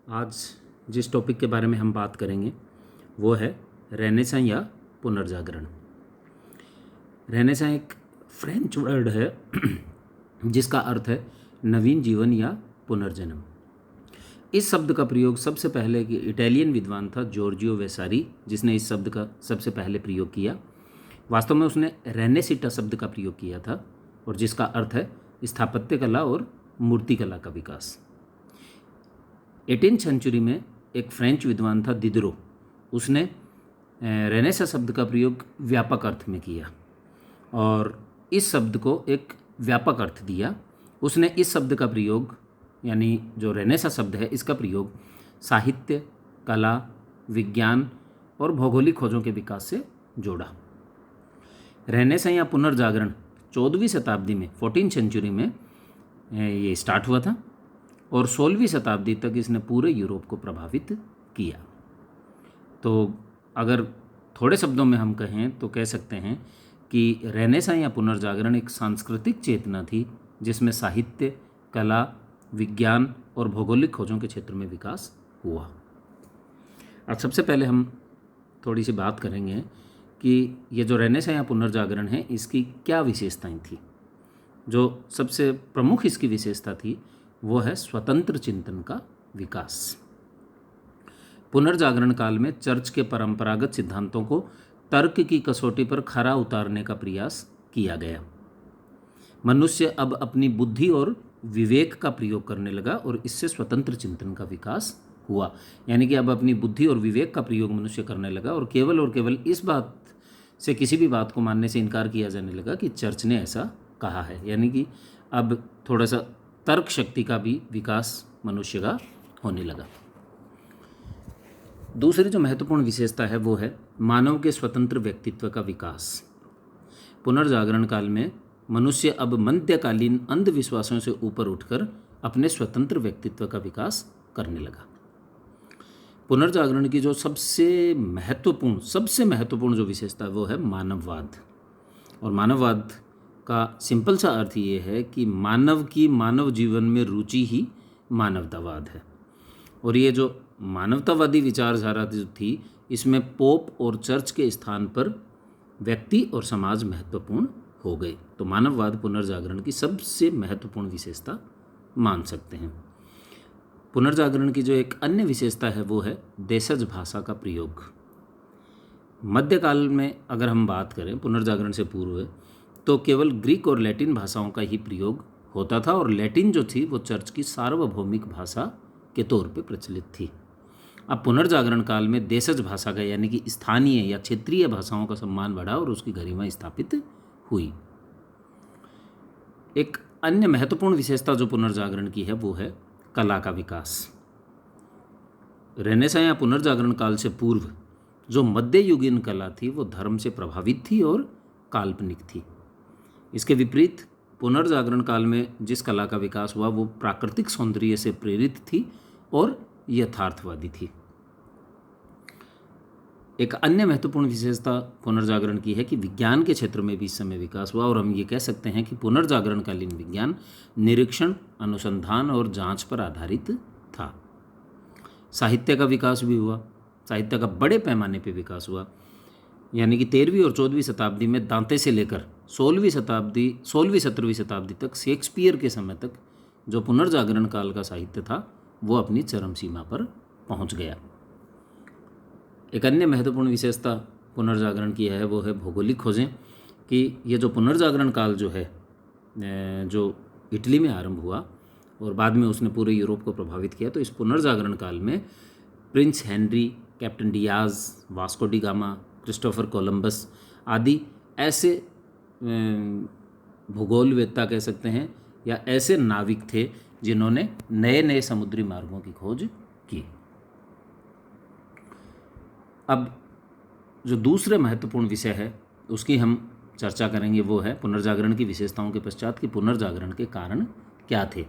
आज जिस टॉपिक के बारे में हम बात करेंगे वो है रेनेसां या पुनर्जागरण। रेनेसां एक फ्रेंच वर्ड है जिसका अर्थ है नवीन जीवन या पुनर्जन्म। इस शब्द का प्रयोग सबसे पहले एक इटालियन विद्वान था जॉर्जियो वेसारी, जिसने इस शब्द का सबसे पहले प्रयोग किया। वास्तव में उसने रेनेसिटा शब्द का प्रयोग किया था और जिसका अर्थ है स्थापत्य कला और मूर्तिकला का विकास। 18वीं सेंचुरी में एक फ्रेंच विद्वान था दिदरो, उसने रेनेसां शब्द का प्रयोग व्यापक अर्थ में किया और इस शब्द को एक व्यापक अर्थ दिया। उसने इस शब्द का प्रयोग यानी जो रेनेसां शब्द है इसका प्रयोग साहित्य, कला, विज्ञान और भौगोलिक खोजों के विकास से जोड़ा। रेनेसां या पुनर्जागरण 14वीं शताब्दी में 14वीं सेंचुरी में ये स्टार्ट हुआ था और 16वीं शताब्दी तक इसने पूरे यूरोप को प्रभावित किया। तो अगर थोड़े शब्दों में हम कहें तो कह सकते हैं कि रेनेसां या पुनर्जागरण एक सांस्कृतिक चेतना थी जिसमें साहित्य, कला, विज्ञान और भौगोलिक खोजों के क्षेत्र में विकास हुआ। अब सबसे पहले हम थोड़ी सी बात करेंगे कि ये जो रेनेसां या पुनर्जागरण है इसकी क्या विशेषताएं थी। जो सबसे प्रमुख इसकी विशेषता थी वो है स्वतंत्र चिंतन का विकास। पुनर्जागरण काल में चर्च के परंपरागत सिद्धांतों को तर्क की कसौटी पर खरा उतारने का प्रयास किया गया। मनुष्य अब अपनी बुद्धि और विवेक का प्रयोग करने लगा और इससे स्वतंत्र चिंतन का विकास हुआ। यानी कि अब अपनी बुद्धि और विवेक का प्रयोग मनुष्य करने लगा और केवल इस बात से किसी भी बात को मानने से इनकार किया जाने लगा कि चर्च ने ऐसा कहा है। यानी कि अब थोड़ा सा तर्क शक्ति का भी विकास मनुष्य का होने लगा। दूसरी जो महत्वपूर्ण विशेषता है वो है मानव के स्वतंत्र व्यक्तित्व का विकास। पुनर्जागरण काल में मनुष्य अब मध्यकालीन अंधविश्वासों से ऊपर उठकर अपने स्वतंत्र व्यक्तित्व का विकास करने लगा। पुनर्जागरण की जो सबसे महत्वपूर्ण जो विशेषता है वो है मानववाद। और मानववाद का सिंपल सा अर्थ ये है कि मानव की मानव जीवन में रुचि ही मानवतावाद है। और ये जो मानवतावादी विचारधारा थी इसमें पोप और चर्च के स्थान पर व्यक्ति और समाज महत्वपूर्ण हो गए। तो मानववाद पुनर्जागरण की सबसे महत्वपूर्ण विशेषता मान सकते हैं। पुनर्जागरण की जो एक अन्य विशेषता है वो है देशज भाषा का प्रयोग। मध्यकाल में अगर हम बात करें पुनर्जागरण से पूर्व तो केवल ग्रीक और लैटिन भाषाओं का ही प्रयोग होता था और लैटिन जो थी वो चर्च की सार्वभौमिक भाषा के तौर पे प्रचलित थी। अब पुनर्जागरण काल में देशज भाषा का यानी कि स्थानीय या क्षेत्रीय भाषाओं का सम्मान बढ़ा और उसकी गरिमा स्थापित हुई। एक अन्य महत्वपूर्ण विशेषता जो पुनर्जागरण की है वो है कला का विकास। रेनेसां या पुनर्जागरण काल से पूर्व जो मध्ययुगीन कला थी वो धर्म से प्रभावित थी और काल्पनिक थी। इसके विपरीत पुनर्जागरण काल में जिस कला का विकास हुआ वो प्राकृतिक सौंदर्य से प्रेरित थी और यथार्थवादी थी। एक अन्य महत्वपूर्ण विशेषता पुनर्जागरण की है कि विज्ञान के क्षेत्र में भी इस समय विकास हुआ और हम ये कह सकते हैं कि पुनर्जागरणकालीन विज्ञान निरीक्षण, अनुसंधान और जांच पर आधारित था। साहित्य का विकास भी हुआ, साहित्य का बड़े पैमाने पर विकास हुआ। यानी कि 13वीं और 14वीं शताब्दी में दांते से लेकर 16वीं 17वीं शताब्दी तक शेक्सपियर के समय तक जो पुनर्जागरण काल का साहित्य था वो अपनी चरम सीमा पर पहुंच गया। एक अन्य महत्वपूर्ण विशेषता पुनर्जागरण की है वो है भौगोलिक खोजें कि ये जो पुनर्जागरण काल जो है जो इटली में आरंभ हुआ और बाद में उसने पूरे यूरोप को प्रभावित किया। तो इस पुनर्जागरण काल में Prince Henry, captain Diaz, Vasco D gamma, Christopher Columbus आदि ऐसे भूगोलवेत्ता कह सकते हैं या ऐसे नाविक थे जिन्होंने नए नए समुद्री मार्गों की खोज की। अब जो दूसरे महत्वपूर्ण विषय है उसकी हम चर्चा करेंगे वो है पुनर्जागरण की विशेषताओं के पश्चात कि पुनर्जागरण के कारण क्या थे,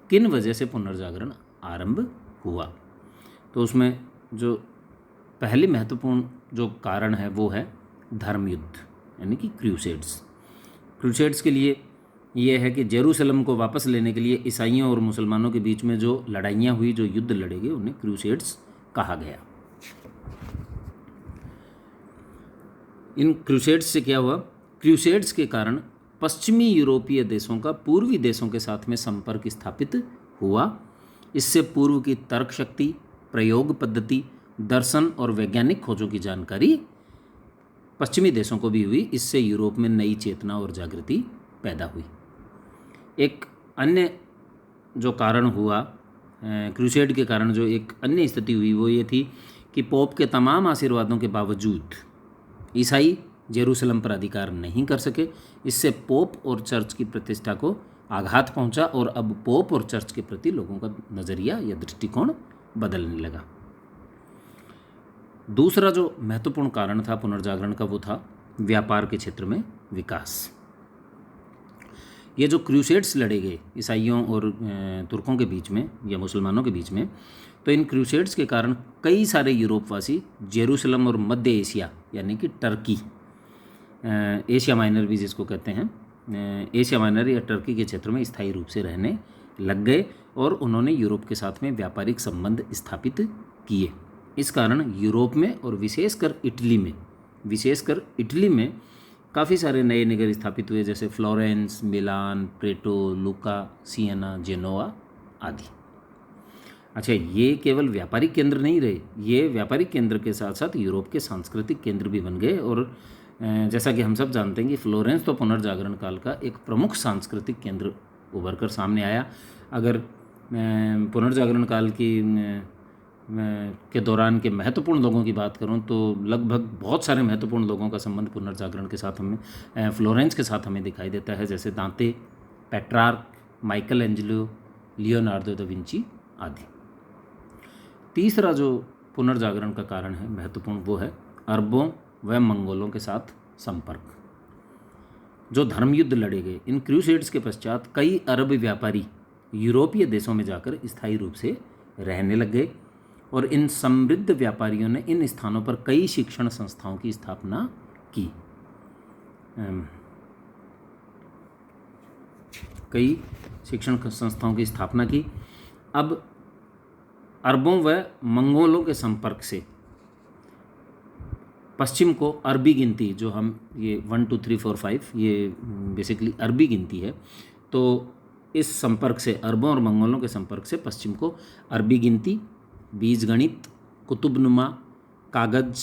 किन वजह से पुनर्जागरण आरंभ हुआ। तो उसमें जो पहली महत्वपूर्ण जो कारण है वो है धर्म युद्ध यानी कि क्रूसेड्स के लिए ये है कि जेरूसलम को वापस लेने के लिए ईसाइयों और मुसलमानों के बीच में जो लड़ाइयाँ हुई, जो युद्ध लड़े गए, उन्हें क्रूसेड्स कहा गया। इन क्रूसेड्स से क्या हुआ? क्रूसेड्स के कारण पश्चिमी यूरोपीय देशों का पूर्वी देशों के साथ में संपर्क स्थापित हुआ। इससे पूर्व की तर्क शक्ति, प्रयोग पद्धति, दर्शन और वैज्ञानिक खोजों की जानकारी पश्चिमी देशों को भी हुई। इससे यूरोप में नई चेतना और जागृति पैदा हुई। एक अन्य जो कारण हुआ, क्रूसेड के कारण जो एक अन्य स्थिति हुई, वो ये थी कि पोप के तमाम आशीर्वादों के बावजूद ईसाई जेरूसलम पर अधिकार नहीं कर सके। इससे पोप और चर्च की प्रतिष्ठा को आघात पहुंचा और अब पोप और चर्च के प्रति लोगों का नज़रिया या दृष्टिकोण बदलने लगा। दूसरा जो महत्वपूर्ण कारण था पुनर्जागरण का, वो था व्यापार के क्षेत्र में विकास। ये जो क्रूसेड्स लड़े गए ईसाइयों और तुर्कों के बीच में या मुसलमानों के बीच में, तो इन क्रूसेड्स के कारण कई सारे यूरोपवासी जेरूसलम और मध्य एशिया यानी कि टर्की, एशिया माइनर भी जिसको कहते हैं, एशिया माइनर या टर्की के क्षेत्र में स्थायी रूप से रहने लग गए और उन्होंने यूरोप के साथ में व्यापारिक संबंध स्थापित किए। इस कारण यूरोप में और विशेषकर इटली में काफ़ी सारे नए नगर स्थापित हुए, जैसे फ्लोरेंस, मिलान, प्रेटो, लुका, सियना, जेनोआ आदि। अच्छा, ये केवल व्यापारिक केंद्र नहीं रहे, ये व्यापारिक केंद्र के साथ साथ यूरोप के सांस्कृतिक केंद्र भी बन गए। और जैसा कि हम सब जानते हैं कि फ्लोरेंस तो पुनर्जागरण काल का एक प्रमुख सांस्कृतिक केंद्र उभर कर सामने आया। अगर पुनर्जागरण काल के दौरान के महत्वपूर्ण लोगों की बात करूं तो लगभग बहुत सारे महत्वपूर्ण लोगों का संबंध पुनर्जागरण के साथ हमें, फ्लोरेंस के साथ हमें दिखाई देता है, जैसे दांते, Petrarch, Michael Angelo, Leonardo da Vinci आदि। तीसरा जो पुनर्जागरण का कारण है महत्वपूर्ण, वो है अरबों व मंगोलों के साथ संपर्क। जो धर्मयुद्ध लड़े गए, इन क्रूसेड्स के पश्चात कई अरब व्यापारी यूरोपीय देशों में जाकर स्थायी रूप से रहने लग गए और इन समृद्ध व्यापारियों ने इन स्थानों पर कई शिक्षण संस्थाओं की स्थापना की। अब अरबों व मंगोलों के संपर्क से पश्चिम को अरबी गिनती, जो हम ये 1 2 3 4 5 ये बेसिकली अरबी गिनती है, तो इस संपर्क से, अरबों और मंगोलों के संपर्क से पश्चिम को अरबी गिनती, बीजगणित, कुतुबनुमा, कागज,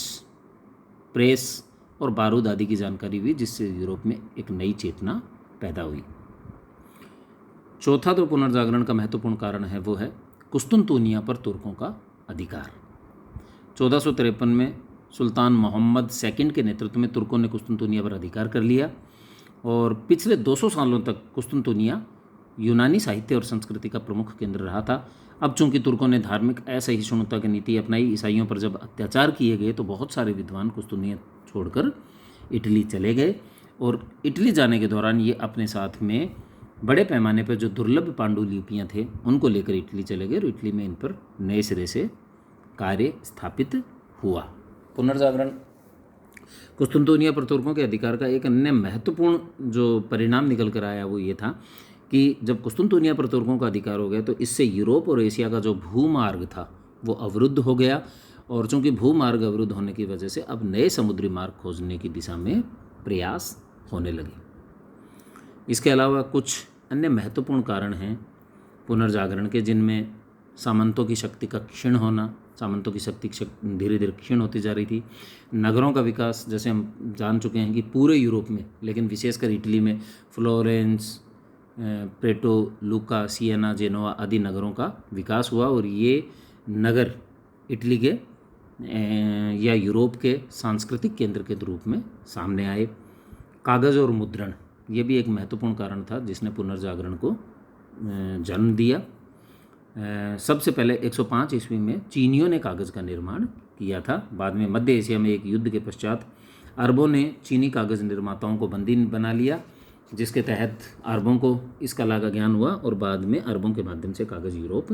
प्रेस और बारूद आदि की जानकारी हुई, जिससे यूरोप में एक नई चेतना पैदा हुई। चौथा तो पुनर्जागरण का महत्वपूर्ण कारण है, वो है कुस्तुनतुनिया पर तुर्कों का अधिकार। 1453 में सुल्तान मोहम्मद II के नेतृत्व में तुर्कों ने कुस्तुनतुनिया पर अधिकार कर लिया और पिछले 200 सालों तक कुस्तुनतुनिया यूनानी साहित्य और संस्कृति का प्रमुख केंद्र रहा था। अब चूंकि तुर्कों ने धार्मिक असहिष्णुता की नीति अपनाई, ईसाइयों पर जब अत्याचार किए गए, तो बहुत सारे विद्वान कुस्तुनतुनिया छोड़कर इटली चले गए और इटली जाने के दौरान ये अपने साथ में बड़े पैमाने पर जो दुर्लभ पांडुलिपियाँ थे उनको लेकर इटली चले गए और इटली में इन पर नए सिरे से कार्य स्थापित हुआ। पुनर्जागरण कुस्तुनतुनिया पर तुर्कों के अधिकार का एक अन्य महत्वपूर्ण जो परिणाम निकल कर आया, वो ये था कि जब कुस्तुनतुनिया पर तुर्कों का अधिकार हो गया, तो इससे यूरोप और एशिया का जो भूमार्ग था वो अवरुद्ध हो गया और चूंकि भूमार्ग अवरुद्ध होने की वजह से अब नए समुद्री मार्ग खोजने की दिशा में प्रयास होने लगे। इसके अलावा कुछ अन्य महत्वपूर्ण कारण हैं पुनर्जागरण के, जिनमें सामंतों की शक्ति का क्षीण होना, सामंतों की शक्ति धीरे धीरे क्षीण होती जा रही थी। नगरों का विकास, जैसे हम जान चुके हैं कि पूरे यूरोप में, लेकिन विशेषकर इटली में फ्लोरेंस, प्रेटो, लुका, सियना, जेनोआ आदि नगरों का विकास हुआ और ये नगर इटली के या यूरोप के सांस्कृतिक केंद्र के रूप में सामने आए। कागज़ और मुद्रण, ये भी एक महत्वपूर्ण कारण था जिसने पुनर्जागरण को जन्म दिया। सबसे पहले 105 ईस्वी में चीनियों ने कागज़ का निर्माण किया था। बाद में मध्य एशिया में एक युद्ध के पश्चात अरबों ने चीनी कागज़ निर्माताओं को बंदी बना लिया, जिसके तहत अरबों को इस कला का ज्ञान हुआ और बाद में अरबों के माध्यम से कागज़ यूरोप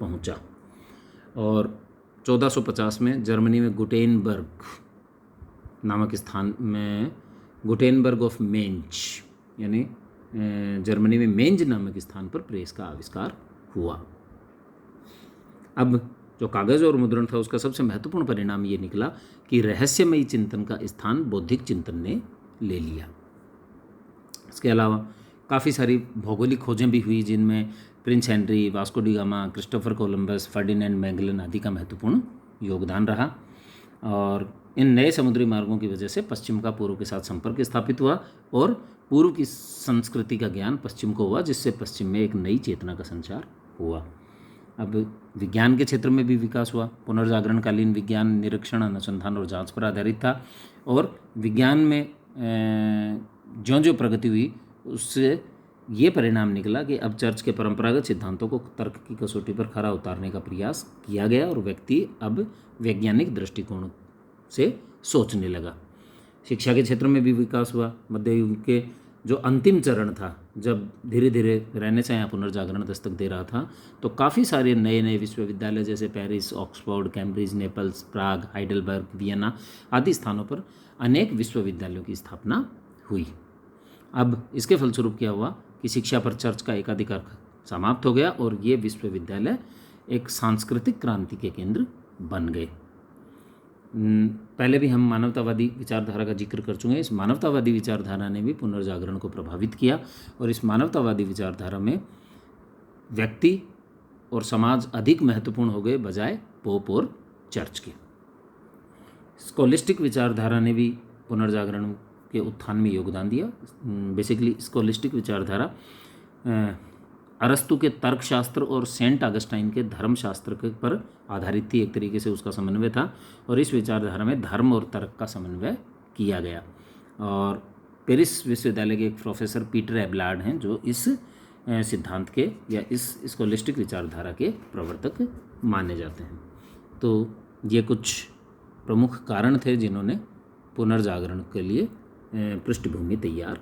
पहुंचा। और 1450 में जर्मनी में गुटेनबर्ग नामक स्थान में, गुटेनबर्ग ऑफ मेंच यानी जर्मनी में मेंज नामक स्थान पर प्रेस का आविष्कार हुआ। अब जो कागज़ और मुद्रण था उसका सबसे महत्वपूर्ण परिणाम ये निकला कि रहस्यमयी चिंतन का स्थान बौद्धिक चिंतन ने ले लिया। इसके अलावा काफ़ी सारी भौगोलिक खोजें भी हुई जिनमें Prince Henry, Vasco D gamma, Christopher Columbus, Ferdinand Magellan आदि का महत्वपूर्ण योगदान रहा। और इन नए समुद्री मार्गों की वजह से पश्चिम का पूर्व के साथ संपर्क स्थापित हुआ और पूर्व की संस्कृति का ज्ञान पश्चिम को हुआ, जिससे पश्चिम में एक नई चेतना का संचार हुआ। अब विज्ञान के क्षेत्र में भी विकास हुआ। पुनर्जागरणकालीन विज्ञान निरीक्षण, अनुसंधान और जांच पर आधारित था और विज्ञान में ज्यों ज्यों प्रगति हुई उससे ये परिणाम निकला कि अब चर्च के परंपरागत सिद्धांतों को तर्क की कसौटी पर खरा उतारने का प्रयास किया गया और व्यक्ति अब वैज्ञानिक दृष्टिकोण से सोचने लगा। शिक्षा के क्षेत्र में भी विकास हुआ। मध्य युग के जो अंतिम चरण था, जब धीरे धीरे रेनेसां या पुनर्जागरण दस्तक दे रहा था, तो काफ़ी सारे नए नए विश्वविद्यालय जैसे पेरिस, ऑक्सफोर्ड, कैम्ब्रिज, नेपल्स, प्राग, हाइडेलबर्ग, वियना आदि स्थानों पर अनेक विश्वविद्यालयों की स्थापना हुई। अब इसके फलस्वरूप क्या हुआ कि शिक्षा पर चर्च का एकाधिकार समाप्त हो गया और ये विश्वविद्यालय एक सांस्कृतिक क्रांति के केंद्र बन गए। पहले भी हम मानवतावादी विचारधारा का जिक्र कर चुके हैं। इस मानवतावादी विचारधारा ने भी पुनर्जागरण को प्रभावित किया और इस मानवतावादी विचारधारा में व्यक्ति और समाज अधिक महत्वपूर्ण हो गए बजाय पोप और चर्च के। स्कॉलिस्टिक विचारधारा ने भी पुनर्जागरण के उत्थान में योगदान दिया। बेसिकली स्कॉलिस्टिक विचारधारा अरस्तु के तर्कशास्त्र और सेंट ऑगस्टाइन के धर्मशास्त्र के पर आधारित थी। एक तरीके से उसका समन्वय था और इस विचारधारा में धर्म और तर्क का समन्वय किया गया। और पेरिस विश्वविद्यालय के एक प्रोफेसर पीटर एबलार्ड हैं जो इस सिद्धांत के या इस स्कॉलिस्टिक विचारधारा के प्रवर्तक माने जाते हैं। तो ये कुछ प्रमुख कारण थे जिन्होंने पुनर्जागरण के लिए पृष्ठभूमि तैयार